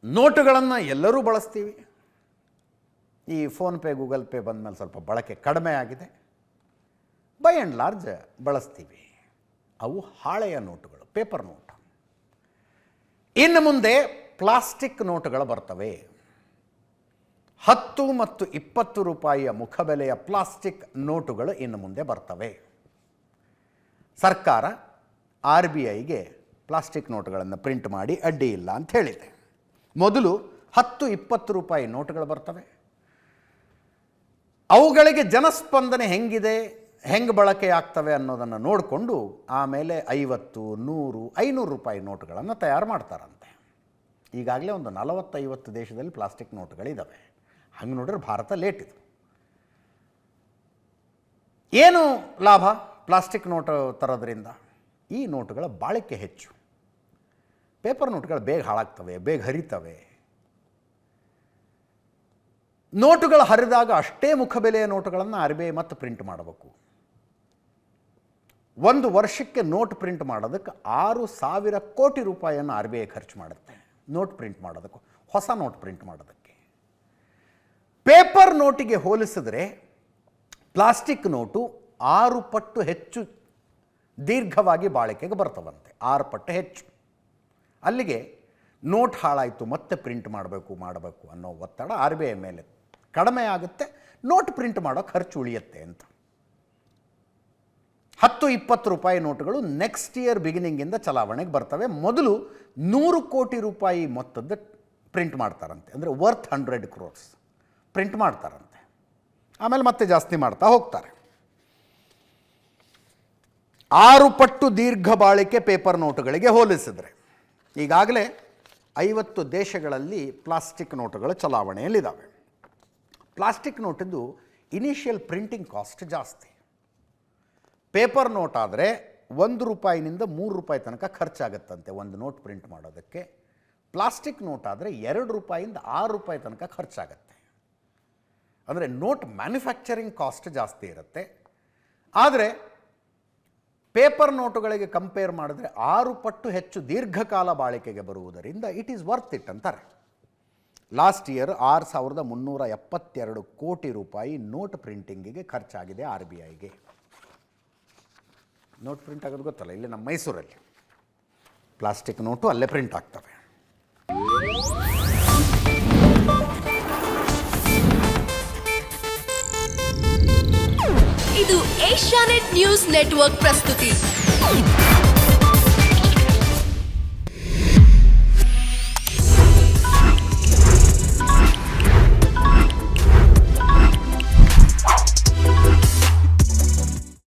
ನೋಟುಗಳನ್ನು ಎಲ್ಲರೂ ಬಳಸ್ತೀವಿ. ಈ ಫೋನ್ಪೇ ಗೂಗಲ್ ಪೇ ಬಂದಮೇಲೆ ಸ್ವಲ್ಪ ಬಳಕೆ ಕಡಿಮೆ ಆಗಿದೆ. ಬೈ ಆ್ಯಂಡ್ ಲಾರ್ಜ್ ಬಳಸ್ತೀವಿ. ಅವು ಹಾಳೆಯ ನೋಟುಗಳು, ಪೇಪರ್ ನೋಟ್. ಇನ್ನು ಮುಂದೆ ಪ್ಲಾಸ್ಟಿಕ್ ನೋಟುಗಳು ಬರ್ತವೆ. 10 ಮತ್ತು 20 ರೂಪಾಯಿಯ ಮುಖಬೆಲೆಯ ಪ್ಲಾಸ್ಟಿಕ್ ನೋಟುಗಳು ಇನ್ನು ಮುಂದೆ ಬರ್ತವೆ. ಸರ್ಕಾರ RBIಗೆ ಪ್ಲಾಸ್ಟಿಕ್ ನೋಟುಗಳನ್ನು ಪ್ರಿಂಟ್ ಮಾಡಿ ಅಡ್ಡಿ ಇಲ್ಲ ಅಂತ ಹೇಳಿದೆ. ಮೊದಲು 10-20 ರೂಪಾಯಿ ನೋಟುಗಳು ಬರ್ತವೆ. ಅವುಗಳಿಗೆ ಜನಸ್ಪಂದನೆ ಹೆಂಗಿದೆ, ಹೆಂಗೆ ಬಳಕೆ ಆಗ್ತವೆ ಅನ್ನೋದನ್ನು ನೋಡಿಕೊಂಡು ಆಮೇಲೆ 50, 100, 500 ರೂಪಾಯಿ ನೋಟುಗಳನ್ನು ತಯಾರು ಮಾಡ್ತಾರಂತೆ. ಈಗಾಗಲೇ ಒಂದು 40-50 ದೇಶದಲ್ಲಿ ಪ್ಲಾಸ್ಟಿಕ್ ನೋಟುಗಳಿದ್ದಾವೆ. ಹಂಗೆ ನೋಡಿದ್ರೆ ಭಾರತ ಲೇಟ್ ಇದು. ಏನು ಲಾಭ ಪ್ಲಾಸ್ಟಿಕ್ ನೋಟು ತರೋದ್ರಿಂದ? ಈ ನೋಟುಗಳ ಬಾಳಿಕೆ ಹೆಚ್ಚು. ಪೇಪರ್ ನೋಟುಗಳು ಬೇಗ ಹಾಳಾಗ್ತವೆ, ಬೇಗ ಹರಿತವೆ. ನೋಟುಗಳು ಹರಿದಾಗ ಅಷ್ಟೇ ಮುಖಬೆಲೆಯ ನೋಟುಗಳನ್ನು RBI ಮತ್ತೆ ಪ್ರಿಂಟ್ ಮಾಡಬೇಕು. ಒಂದು ವರ್ಷಕ್ಕೆ ನೋಟ್ ಪ್ರಿಂಟ್ ಮಾಡೋದಕ್ಕೆ 6,000 ಕೋಟಿ ರೂಪಾಯಿಯನ್ನು RBI ಖರ್ಚು ಮಾಡುತ್ತೆ. ನೋಟ್ ಪ್ರಿಂಟ್ ಮಾಡೋದಕ್ಕೆ, ಹೊಸ ನೋಟ್ ಪ್ರಿಂಟ್ ಮಾಡೋದಕ್ಕೆ. ಪೇಪರ್ ನೋಟಿಗೆ ಹೋಲಿಸಿದರೆ ಪ್ಲಾಸ್ಟಿಕ್ ನೋಟು 6 ಪಟ್ಟು ಹೆಚ್ಚು ದೀರ್ಘವಾಗಿ ಬಾಳಿಕೆಗೆ ಬರ್ತವಂತೆ. 6 ಪಟ್ಟು ಹೆಚ್ಚು. ಅಲ್ಲಿಗೆ ನೋಟ್ ಹಾಳಾಯಿತು, ಮತ್ತೆ ಪ್ರಿಂಟ್ ಮಾಡಬೇಕು ಅನ್ನೋ ಒತ್ತಡ RBI ಮೇಲೆ ಕಡಿಮೆ ಆಗುತ್ತೆ. ನೋಟ್ ಪ್ರಿಂಟ್ ಮಾಡೋ ಖರ್ಚು ಉಳಿಯುತ್ತೆ ಅಂತ. 10-20 ರೂಪಾಯಿ ನೋಟುಗಳು ನೆಕ್ಸ್ಟ್ ಇಯರ್ ಬಿಗಿನಿಂಗಿಂದ ಚಲಾವಣೆಗೆ ಬರ್ತವೆ. ಮೊದಲು 100 ಕೋಟಿ ರೂಪಾಯಿ ಮೊತ್ತದ ಪ್ರಿಂಟ್ ಮಾಡ್ತಾರಂತೆ. ಅಂದರೆ ವರ್ತ್ 100 crores ಪ್ರಿಂಟ್ ಮಾಡ್ತಾರಂತೆ. ಆಮೇಲೆ ಮತ್ತೆ ಜಾಸ್ತಿ ಮಾಡ್ತಾ ಹೋಗ್ತಾರೆ. 6 ಪಟ್ಟು ದೀರ್ಘ ಬಾಳಿಕೆ ಪೇಪರ್ ನೋಟುಗಳಿಗೆ ಹೋಲಿಸಿದರೆ ಈಗಾಗಲೇ 50 ದೇಶಗಳಲ್ಲಿ ಪ್ಲಾಸ್ಟಿಕ್ ನೋಟುಗಳು ಚಲಾವಣೆಯಲ್ಲಿದ್ದಾವೆ. ಪ್ಲಾಸ್ಟಿಕ್ ನೋಟಿದ್ದು ಇನಿಷಿಯಲ್ ಪ್ರಿಂಟಿಂಗ್ ಕಾಸ್ಟ್ ಜಾಸ್ತಿ. ಪೇಪರ್ ನೋಟ್ ಆದರೆ 1 ರೂಪಾಯಿನಿಂದ 3 ರೂಪಾಯಿ ತನಕ ಖರ್ಚಾಗತ್ತಂತೆ ಒಂದು ನೋಟ್ ಪ್ರಿಂಟ್ ಮಾಡೋದಕ್ಕೆ. ಪ್ಲಾಸ್ಟಿಕ್ ನೋಟ್ ಆದರೆ 2 ರೂಪಾಯಿಂದ 6 ರೂಪಾಯಿ ತನಕ ಖರ್ಚಾಗತ್ತೆ. ಅಂದರೆ ನೋಟ್ ಮ್ಯಾನುಫ್ಯಾಕ್ಚರಿಂಗ್ ಕಾಸ್ಟ್ ಜಾಸ್ತಿ ಇರುತ್ತೆ. ಆದರೆ ಪೇಪರ್ ನೋಟುಗಳಿಗೆ ಕಂಪೇರ್ ಮಾಡಿದ್ರೆ 6 ಪಟ್ಟು ಹೆಚ್ಚು ದೀರ್ಘಕಾಲ ಬಾಳಿಕೆಗೆ ಬರುವುದರಿಂದ ಇಟ್ ಈಸ್ ವರ್ತ್ ಇಟ್ ಅಂತಾರೆ. ಲಾಸ್ಟ್ ಇಯರ್ 6,372 ಕೋಟಿ ರೂಪಾಯಿ ನೋಟ್ ಪ್ರಿಂಟಿಂಗಿಗೆ ಖರ್ಚಾಗಿದೆ RBIಗೆ. ನೋಟ್ ಪ್ರಿಂಟ್ ಆಗೋದು ಗೊತ್ತಲ್ಲ, ಇಲ್ಲಿ ನಮ್ಮ ಮೈಸೂರಲ್ಲಿ ಪ್ಲಾಸ್ಟಿಕ್ ನೋಟು ಅಲ್ಲೇ ಪ್ರಿಂಟ್ ಆಗ್ತವೆ. ಇದು ಏಷ್ಯಾನೆಟ್ ನ್ಯೂಸ್ ನೆಟ್ವರ್ಕ್ ಪ್ರಸ್ತುತಿ.